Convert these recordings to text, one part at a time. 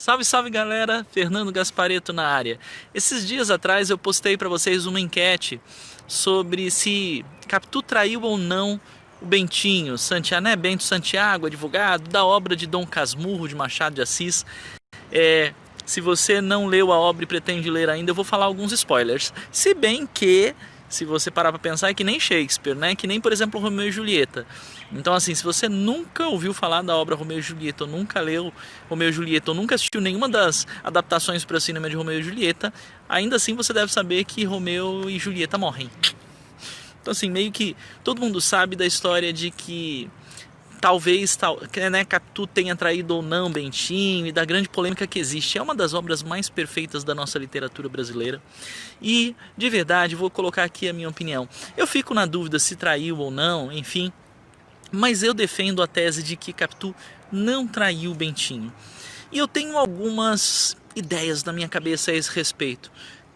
Salve, salve galera, Fernando Gasparetto na área. Esses dias atrás eu postei para vocês uma enquete sobre se Capitu traiu ou não o Bentinho Santiago, né? Bento Santiago, advogado da obra de Dom Casmurro de Machado de Assis. Se você não leu a obra e pretende ler ainda, eu vou falar alguns spoilers. Se bem que, se você parar para pensar, é que nem Shakespeare, né? Que nem, por exemplo, Romeu e Julieta. Então, assim, se você nunca ouviu falar da obra Romeu e Julieta, ou nunca leu Romeu e Julieta, ou nunca assistiu nenhuma das adaptações para o cinema de Romeu e Julieta, ainda assim você deve saber que Romeu e Julieta morrem. Então, assim, meio que todo mundo sabe da história de que talvez, né, Capitu tenha traído ou não Bentinho, e da grande polêmica que existe. É uma das obras mais perfeitas da nossa literatura brasileira. E, de verdade, vou colocar aqui a minha opinião. Eu fico na dúvida se traiu ou não, enfim. Mas eu defendo a tese de que Capitu não traiu Bentinho. E eu tenho algumas ideias na minha cabeça a esse respeito.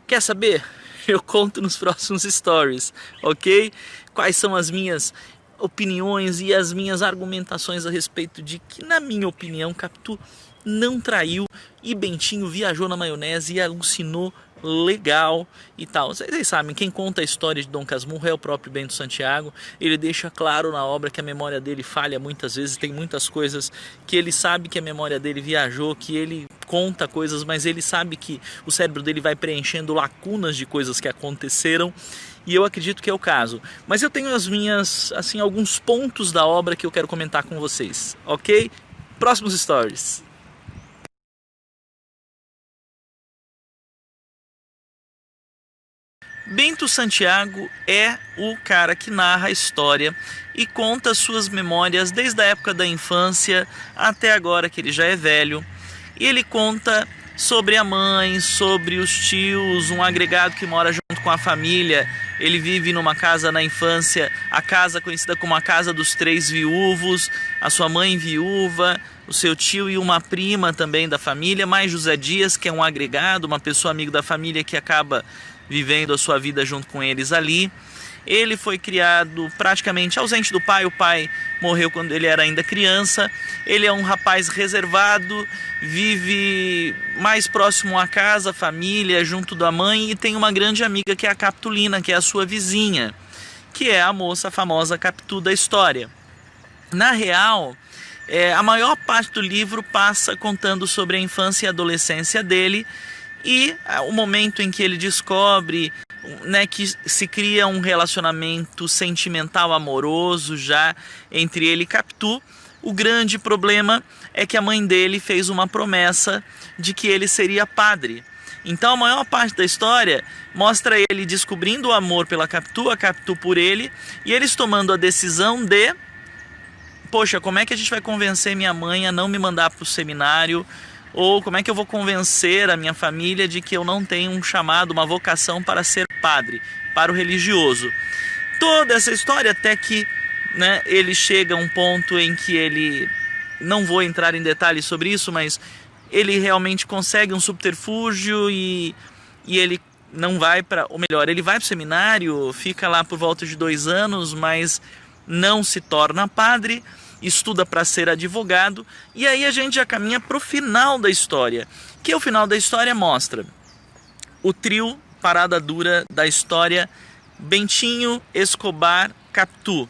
Quer saber? Eu conto nos próximos stories, ok? Quais são as minhas opiniões e as minhas argumentações a respeito de que, na minha opinião, Capitu não traiu e Bentinho viajou na maionese e alucinou legal e tal. Vocês sabem, quem conta a história de Dom Casmurro é o próprio Bento Santiago. Ele deixa claro na obra que a memória dele falha muitas vezes, tem muitas coisas que ele sabe que a memória dele viajou, que ele conta coisas, mas ele sabe que o cérebro dele vai preenchendo lacunas de coisas que aconteceram. E eu acredito que é o caso. Mas eu tenho as minhas, assim, alguns pontos da obra que eu quero comentar com vocês, ok? Próximos stories. Bento Santiago é o cara que narra a história e conta suas memórias desde a época da infância até agora que ele já é velho. E ele conta sobre a mãe, sobre os tios, um agregado que mora junto com a família. Ele vive numa casa na infância, a casa conhecida como a Casa dos Três Viúvos, a sua mãe viúva, o seu tio e uma prima também da família, mais José Dias, que é um agregado, uma pessoa amigo da família que acaba vivendo a sua vida junto com eles ali. Ele foi criado praticamente ausente do pai, o pai morreu quando ele era ainda criança. Ele é um rapaz reservado, vive mais próximo à casa, família, junto da mãe, e tem uma grande amiga que é a Capitulina, que é a sua vizinha, que é a moça famosa Capitu da história. Na real, a maior parte do livro passa contando sobre a infância e a adolescência dele, e o momento em que ele descobre, né, que se cria um relacionamento sentimental amoroso já entre ele e Capitu. O grande problema é que a mãe dele fez uma promessa de que ele seria padre. Então a maior parte da história mostra ele descobrindo o amor pela Capitu, a Capitu por ele, e eles tomando a decisão de: poxa, como é que a gente vai convencer minha mãe a não me mandar para o seminário? Ou como é que eu vou convencer a minha família de que eu não tenho um chamado, uma vocação para ser padre, para o religioso? Toda essa história até que, né, ele chega a um ponto em que ele, não vou entrar em detalhes sobre isso, mas ele realmente consegue um subterfúgio e ele não vai para, ou melhor, ele vai para o seminário, fica lá por volta de 2 anos, mas não se torna padre, estuda para ser advogado, e aí a gente já caminha para o final da história, que o final da história mostra o trio parada dura da história: Bentinho, Escobar, Capitu.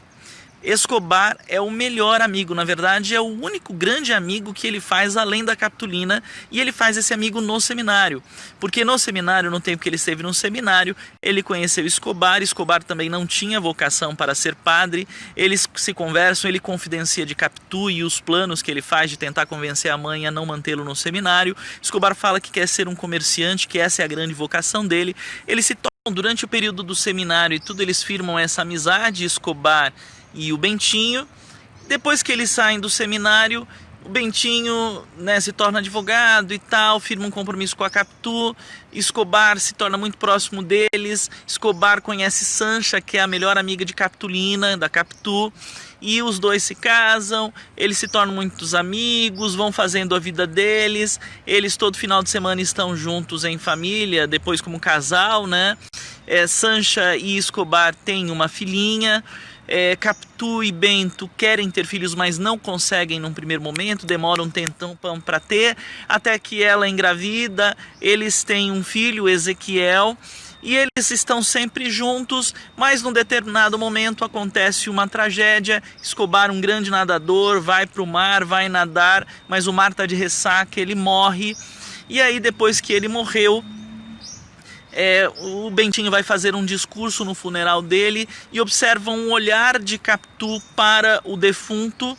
Escobar é o melhor amigo, na verdade é o único grande amigo que ele faz além da Capitulina, e ele faz esse amigo no seminário, porque no seminário, no tempo que ele esteve no seminário, ele conheceu Escobar. Escobar também não tinha vocação para ser padre, eles se conversam, ele confidencia de Capitu e os planos que ele faz de tentar convencer a mãe a não mantê-lo no seminário. Escobar fala que quer ser um comerciante, que essa é a grande vocação dele. Eles se tornam, durante o período do seminário e tudo, eles firmam essa amizade, Escobar e o Bentinho. Depois que eles saem do seminário, o Bentinho, né, se torna advogado e tal, firma um compromisso com a Capitu. Escobar se torna muito próximo deles. Escobar conhece Sancha, que é a melhor amiga de Capitulina, da Capitu, e os dois se casam. Eles se tornam muitos amigos, vão fazendo a vida deles. Eles todo final de semana estão juntos em família, depois como casal, né? Sancha e Escobar têm uma filhinha. Capitu e Bento querem ter filhos, mas não conseguem num primeiro momento, demoram um tempão para ter, até que ela engravida, eles têm um filho, Ezequiel, e eles estão sempre juntos, mas num determinado momento acontece uma tragédia. Escobar, um grande nadador, vai para o mar, vai nadar, mas o mar está de ressaca, ele morre. E aí depois que ele morreu, o Bentinho vai fazer um discurso no funeral dele e observa um olhar de Capitu para o defunto.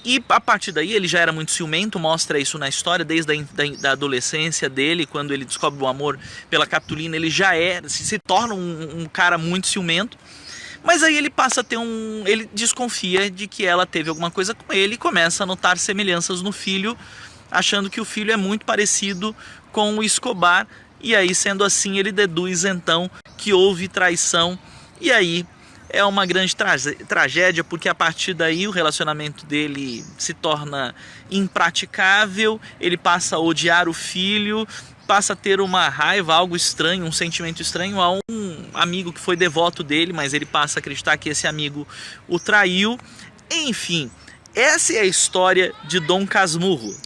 E a partir daí ele já era muito ciumento, mostra isso na história, desde a adolescência dele, quando ele descobre o amor pela Capitulina, ele já se torna um cara muito ciumento. Mas aí ele passa a ter ele desconfia de que ela teve alguma coisa com ele e começa a notar semelhanças no filho, achando que o filho é muito parecido com o Escobar. E aí, sendo assim, ele deduz então que houve traição. E aí é uma grande tragédia, porque a partir daí o relacionamento dele se torna impraticável, ele passa a odiar o filho, passa a ter uma raiva, algo estranho, um sentimento estranho a um amigo que foi devoto dele, mas ele passa a acreditar que esse amigo o traiu. Enfim, essa é a história de Dom Casmurro.